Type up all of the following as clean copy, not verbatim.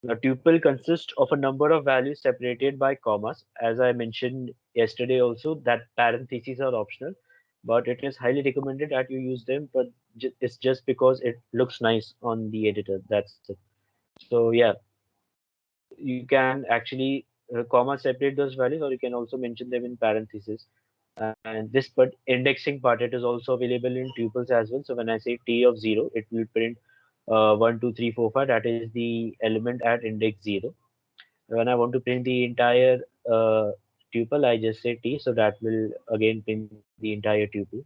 A tuple consists of a number of values separated by commas. As I mentioned yesterday also, that parentheses are optional, but it is highly recommended that you use them, but it's just because it looks nice on the editor. That's it. So yeah, you can actually comma separate those values, or you can also mention them in parentheses. And this but indexing part, it is also available in tuples as well. So when I say t of 0, it will print 1 2 3 4 5. That is the element at index 0. When I want to print the entire tuple, I just say t, so that will again print the entire tuple.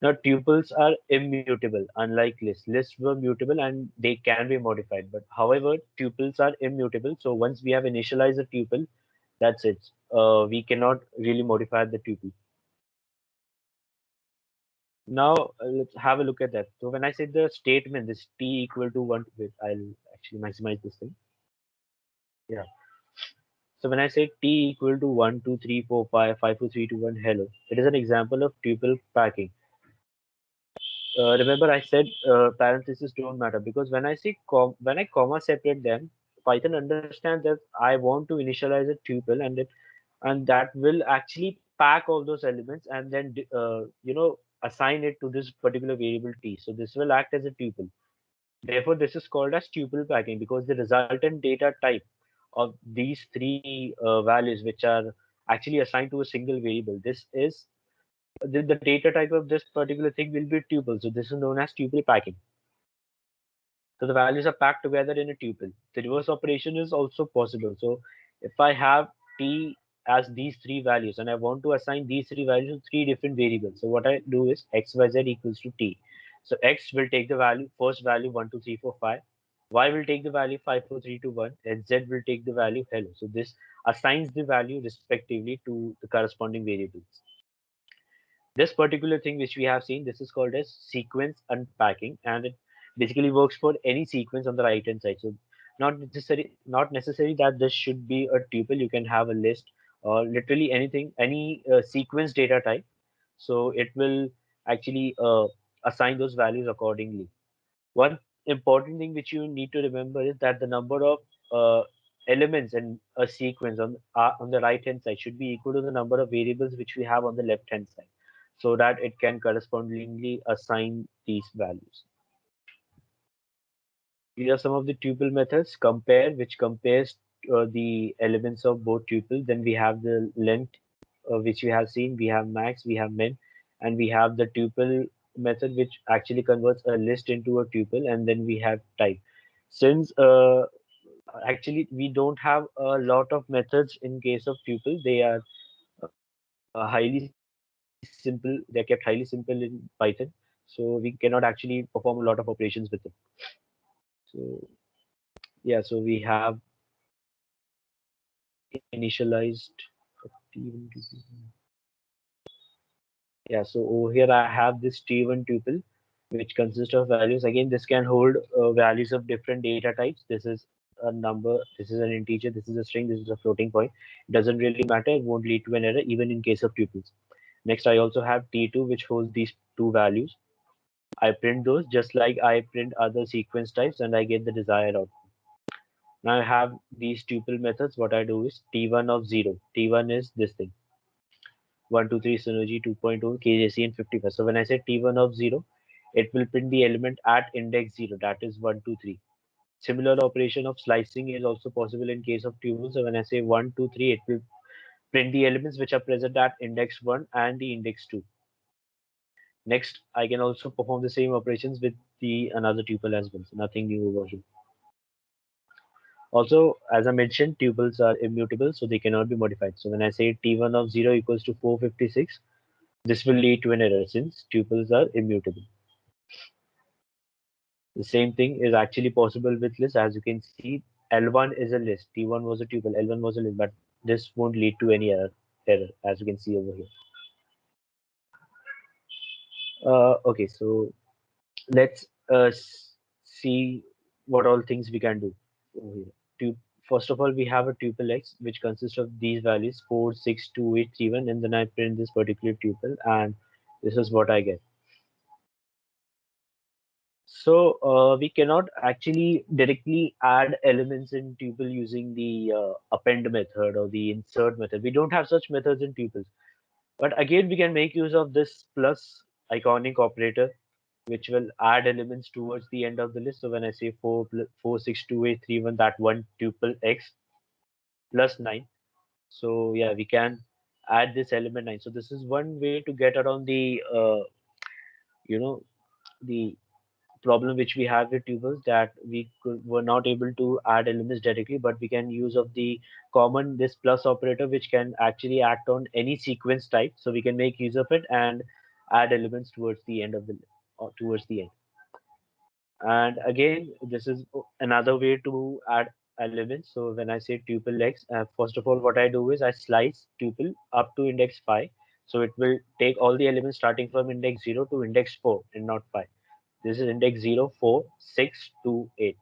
Now, tuples are immutable, unlike lists. Lists were mutable and they can be modified. But however, tuples are immutable. So once we have initialized a tuple, that's it. We cannot really modify the tuple. Now, let's have a look at that. So when I say the statement, this t equal to 1, wait, I'll actually maximize this thing. Yeah. So when I say t equal to 1, 2, 3, 4, 5, 5, 4, 3, 2, 1, hello, it is an example of tuple packing. Remember I said parentheses don't matter, because when I say when I comma separate them, Python understands that I want to initialize a tuple, and that will actually pack all those elements and then assign it to this particular variable t. So this will act as a tuple. Therefore, this is called as tuple packing, because the resultant data type of these three values, which are actually assigned to a single variable, this is the data type of this particular thing will be tuple. So this is known as tuple packing. So the values are packed together in a tuple. The reverse operation is also possible. So if I have t as these three values and I want to assign these three values to three different variables, so what I do is x, y, z equals to t. So x will take the value, first value 1, 2, 3, 4, 5. Y will take the value 5, 4, 3, 2, 1, and z will take the value hello. So this assigns the value respectively to the corresponding variables. This particular thing which we have seen, this is called as sequence unpacking, and it basically works for any sequence on the right hand side. So not necessary that this should be a tuple. You can have a list or literally anything, any sequence data type. So it will actually assign those values accordingly. One important thing which you need to remember is that the number of elements in a sequence on the right hand side should be equal to the number of variables which we have on the left hand side, so that it can correspondingly assign these values. These are some of the tuple methods. Compare, which compares the elements of both tuples. Then we have the length, which we have seen. We have max, we have min, and we have the tuple method, which actually converts a list into a tuple. And then we have type. Since actually we don't have a lot of methods in case of tuple, they are highly simple. They're kept highly simple in Python, so we cannot actually perform a lot of operations with them. So yeah, so we have initialized T1 tuple. Yeah, so over here I have this T1 tuple, which consists of values. Again, this can hold values of different data types. This is a number, this is an integer, this is a string, this is a floating point. It doesn't really matter, it won't lead to an error even in case of tuples. Next, I also have T2, which holds these two values. I print those just like I print other sequence types, and I get the desired output. Now I have these tuple methods. What I do is T1 of 0. T1 is this thing. 1, 2, 3, Synergy 2.0, KJC, and 55. So when I say T1 of 0, it will print the element at index 0, that is 1, 2, 3. Similar operation of slicing is also possible in case of tuples. So when I say 1, 2, 3, it will print the elements which are present at index 1 and the index 2. Next, I can also perform the same operations with the another tuple as well. So nothing new over here. Also, as I mentioned, tuples are immutable, so they cannot be modified. So when I say T1 of 0 equals to 456, this will lead to an error since tuples are immutable. The same thing is actually possible with lists. As you can see, L1 is a list, T1 was a tuple, L1 was a list, but this won't lead to any error, as you can see over here. Okay, so let's see what all things we can do over here. First of all, we have a tuple x, which consists of these values 4, 6, 2, 8, 3, 1, and then I print this particular tuple, and this is what I get. We cannot actually directly add elements in tuple using the append method or the insert method. We don't have such methods in tuples. But again, we can make use of this plus iconic operator, which will add elements towards the end of the list. So when I say 4, 6, 2, 8, 3, 1, that one tuple x plus 9. So yeah, we can add this element 9. So this is one way to get around the you know the problem which we have with tuples, that were not able to add elements directly, but we can use of the common this plus operator, which can actually act on any sequence type. So we can make use of it and add elements towards the end of the or towards the end. And again, this is another way to add elements. So when I say tuple x, first of all, what I do is I slice tuple up to index 5. So it will take all the elements starting from index 0 to index 4 and not 5. This is index 0, 4, 6, 2, 8.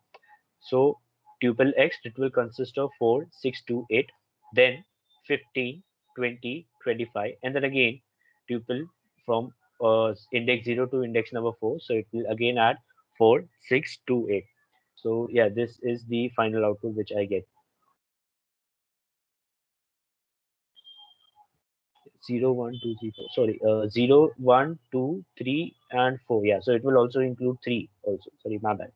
So tuple x, it will consist of 4, 6, 2, 8, then 15, 20, 25, and then again tuple from index 0 to index number 4. So it will again add 4, 6, 2, 8. So yeah, this is the final output which I get. 0, 1, 2, 3, 4. Sorry, 0, 1, 2, 3, and 4. Yeah, so it will also include 3 also. Sorry, my bad.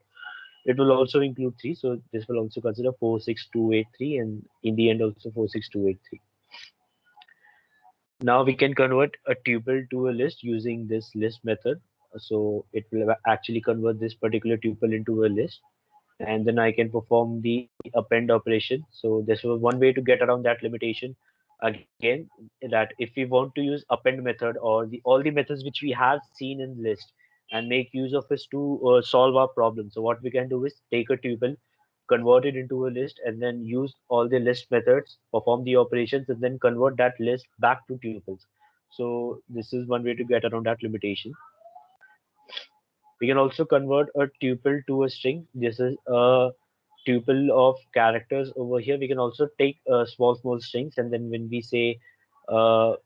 It will also include 3. So this will also consider 4, 6, 2, 8, 3, and in the end also 4, 6, 2, 8, 3. Now we can convert a tuple to a list using this list method. So it will actually convert this particular tuple into a list, and then I can perform the append operation. So this was one way to get around that limitation. Again, that if we want to use append method or the all the methods which we have seen in list and make use of this to solve our problem. So what we can do is take a tuple, convert it into a list, and then use all the list methods, perform the operations, and then convert that list back to tuples. So this is one way to get around that limitation. We can also convert a tuple to a string. This is a tuple of characters over here. We can also take small strings, and then when we say uh,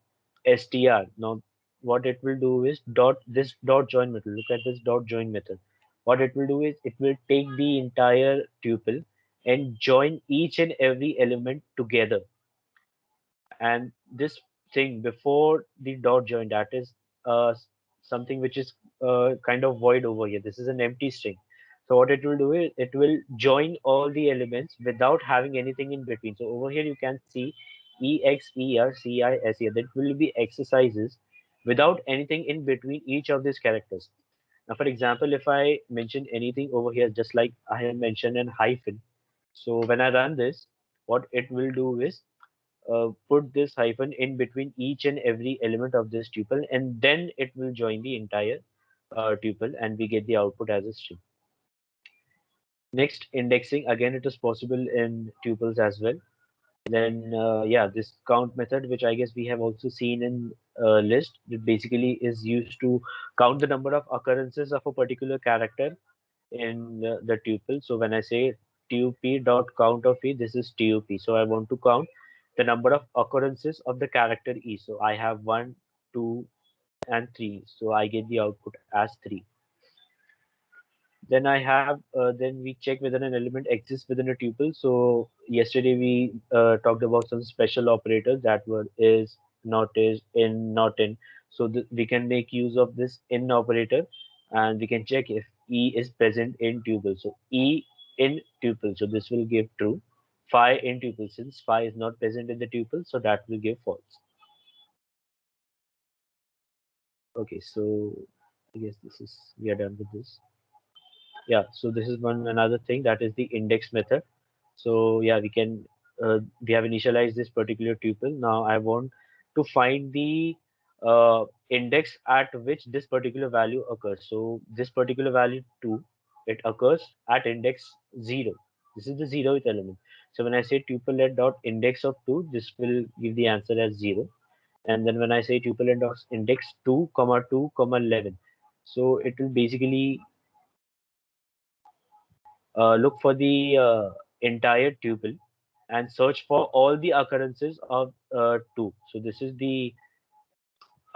str, now what it will do is this dot join method. Look at this dot join method. What it will do is it will take the entire tuple and join each and every element together. And this thing before the dot join, that is something which is kind of void over here. This is an empty string. So what it will do is it will join all the elements without having anything in between. So over here you can see EXERCIS here. That will be exercises without anything in between each of these characters. Now for example, if I mention anything over here, just like I have mentioned an hyphen, so when I run this, what it will do is put this hyphen in between each and every element of this tuple, and then it will join the entire tuple, and we get the output as a string. Next, indexing. Again, it is possible in tuples as well. Then, yeah, this count method, which I guess we have also seen in list, it basically is used to count the number of occurrences of a particular character in the tuple. So when I say tup dot count of e, this is tup. So I want to count the number of occurrences of the character e. So I have 1, 2, and 3. So I get the output as 3. Then I have then we check whether an element exists within a tuple. So yesterday we talked about some special operators that were is, in, not in. So we can make use of this in operator, and we can check if e is present in tuple. So e in tuple, so this will give true. Phi in tuple, since phi is not present in the tuple, so that will give false. Okay, so I guess this is we are done with this. Yeah, so this is one another thing, that is the index method. So yeah, we have initialized this particular tuple. Now I want to find the index at which this particular value occurs. So this particular value 2, it occurs at index 0. This is the 0th element. So when I say tuple dot index of 2, this will give the answer as 0. And then when I say tuple dot index 2 comma 2 comma 11, so it will basically look for the entire tuple and search for all the occurrences of 2. So this is the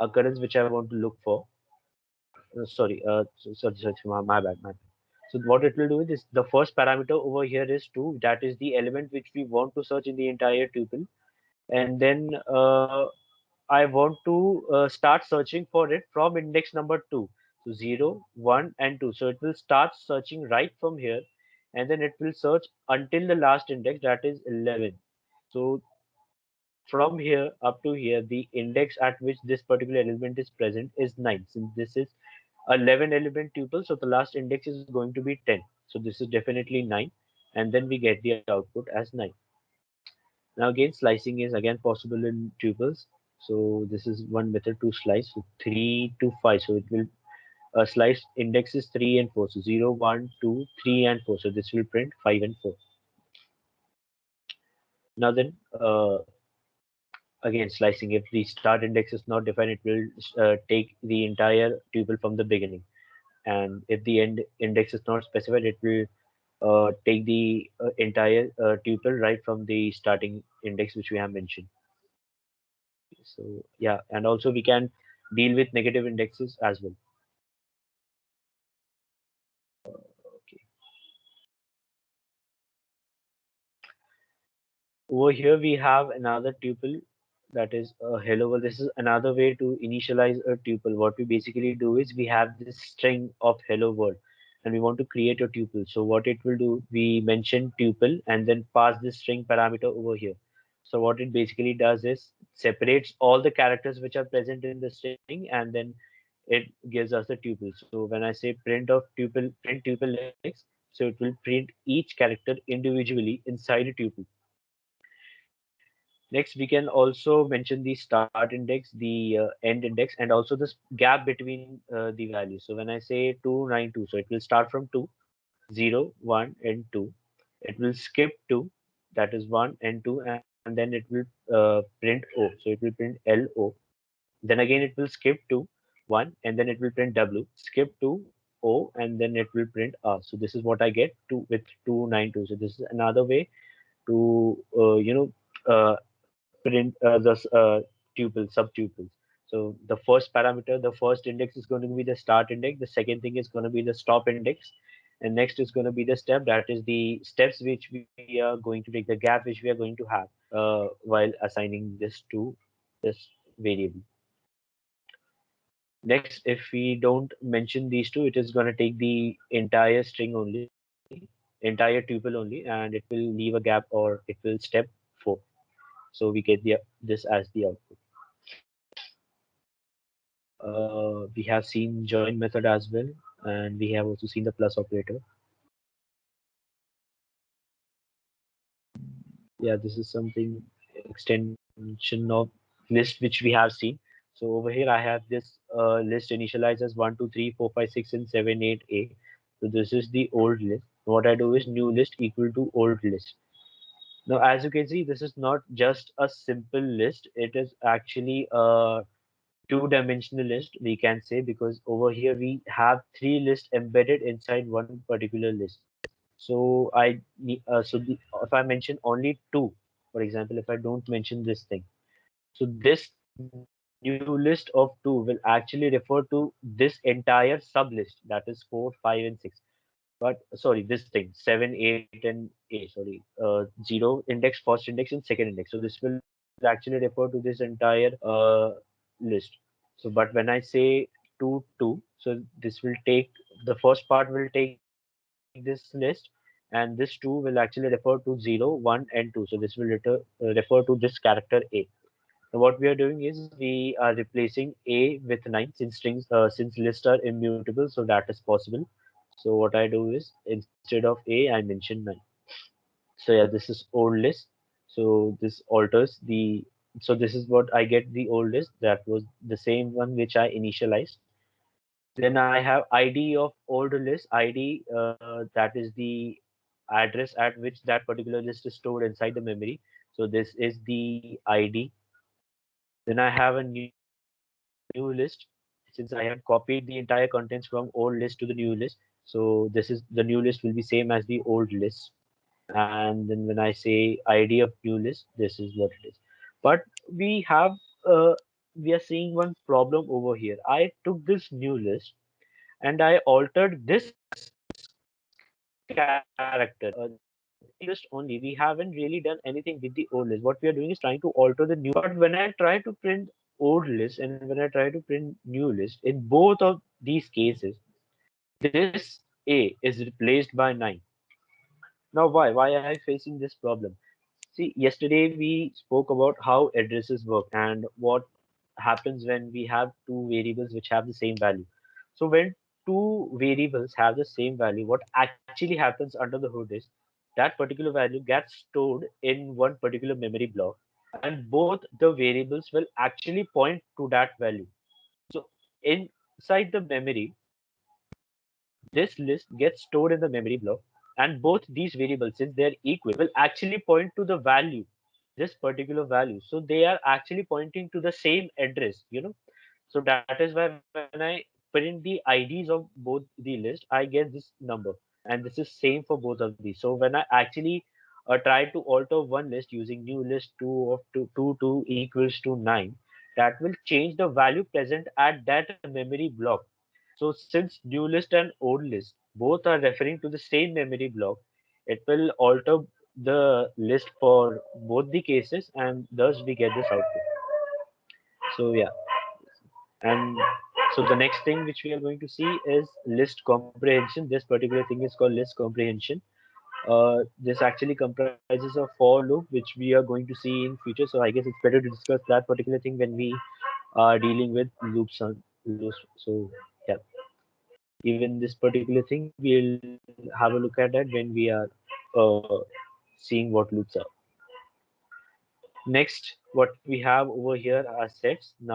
occurrence which I want to look for. Sorry, my bad. So what it will do is the first parameter over here is 2. That is the element which we want to search in the entire tuple. And then I want to start searching for it from index number 2. So 0, 1, and 2. So it will start searching right from here, and then it will search until the last index, that is 11. So from here up to here, the index at which this particular element is present is 9. Since this is a 11 element tuple, so the last index is going to be 10. So this is definitely 9, and then we get the output as 9. Now again, slicing is again possible in tuples. So this is one method to slice. So 3 to 5. So it will slice indexes 3 and 4. So 0, 1, 2, 3, and 4. So this will print 5 and 4. Now then, again slicing. If the start index is not defined, it will take the entire tuple from the beginning. And if the end index is not specified, it will take the entire tuple right from the starting index which we have mentioned. So yeah, and also we can deal with negative indexes as well. Okay. Over here we have another tuple, that is a hello world. This is another way to initialize a tuple. What we basically do is we have this string of hello world and we want to create a tuple. So what it will do, we mention tuple and then pass this string parameter over here. So what it basically does is separates all the characters which are present in the string, and then it gives us the tuple. So when I say print of tuple, print tuple index, so it will print each character individually inside a tuple. Next, we can also mention the start index, the end index, and also this gap between the values. So when I say 292, so it will start from 2, 0, 1, and 2. It will skip 2, that is 1 and 2, and then it will print O. So it will print LO. Then again, it will skip 2, 1, and then it will print W. Skip 2, O, and then it will print R. So this is what I get to with 292. So this is another way to print tuple subtuples. So the first parameter, the first index is going to be the start index. The second thing is going to be the stop index, and next is going to be the step. That is the steps which we are going to take, the gap which we are going to have while assigning this to this variable. Next, if we don't mention these two, it is going to take the entire string only, entire tuple only, and it will leave a gap, or it will step 4. So we get the this as the output. We have seen join method as well, and we have also seen the plus operator. Yeah, this is something extension of list which we have seen. So over here I have this list initialized as 1, 2, 3, 4, 5, 6, and 7, 8, A. So this is the old list. What I do is new list equal to old list. Now, as you can see, this is not just a simple list. It is actually a two-dimensional list, we can say, because over here we have three lists embedded inside one particular list. So if I mention only two, for example, if I don't mention this thing, so this new list of two will actually refer to this entire sub list, that is 4, 5, and 6. But sorry, this thing 7, 8, and A. Sorry, 0 index, first index, and second index. So this will actually refer to this entire list. So, but when I say 2, 2, so this will take the first part will take this list, and this 2 will actually refer to 0, 1, and 2. So this will refer to this character A. So what we are doing is we are replacing A with 9, since lists are immutable, so that is possible. So what I do is instead of A, I mention 9. So yeah, this is old list. So this alters the. So this is what I get the old list. That was the same one which I initialized. Then I have ID of old list. ID, that is the address at which that particular list is stored inside the memory. So this is the ID. Then I have a new list, since I have copied the entire contents from old list to the new list. So this is the new list will be same as the old list. And then when I say ID of new list, this is what it is. But we have uh, we are seeing one problem over here. I took this new list and I altered this character. In list only, we haven't really done anything with the old list. What we are doing is trying to alter the new. But when I try to print old list and when I try to print new list, in both of these cases, this A is replaced by 9. Now, why? Why am I facing this problem? See, yesterday we spoke about how addresses work and what happens when we have two variables which have the same value. So when two variables have the same value, what actually happens under the hood is that particular value gets stored in one particular memory block, and both the variables will actually point to that value. So inside the memory, this list gets stored in the memory block, and both these variables, since they are equal, will actually point to the value, this particular value. So they are actually pointing to the same address. So that is why when I print the IDs of both the list, I get this number, and this is same for both of these. So when I actually try to alter one list using new list 2 equals to 9, that will change the value present at that memory block. So since new list and old list both are referring to the same memory block, it will alter the list for both the cases, and thus we get this output. So yeah, and so the next thing which we are going to see is list comprehension. This particular thing is called list comprehension. This actually comprises a for loop which we are going to see in future. So I guess it's better to discuss that particular thing when we are dealing with loops on loops. So yeah, even this particular thing we'll have a look at that when we are uh, seeing what loops are. Next, what we have over here are sets. Now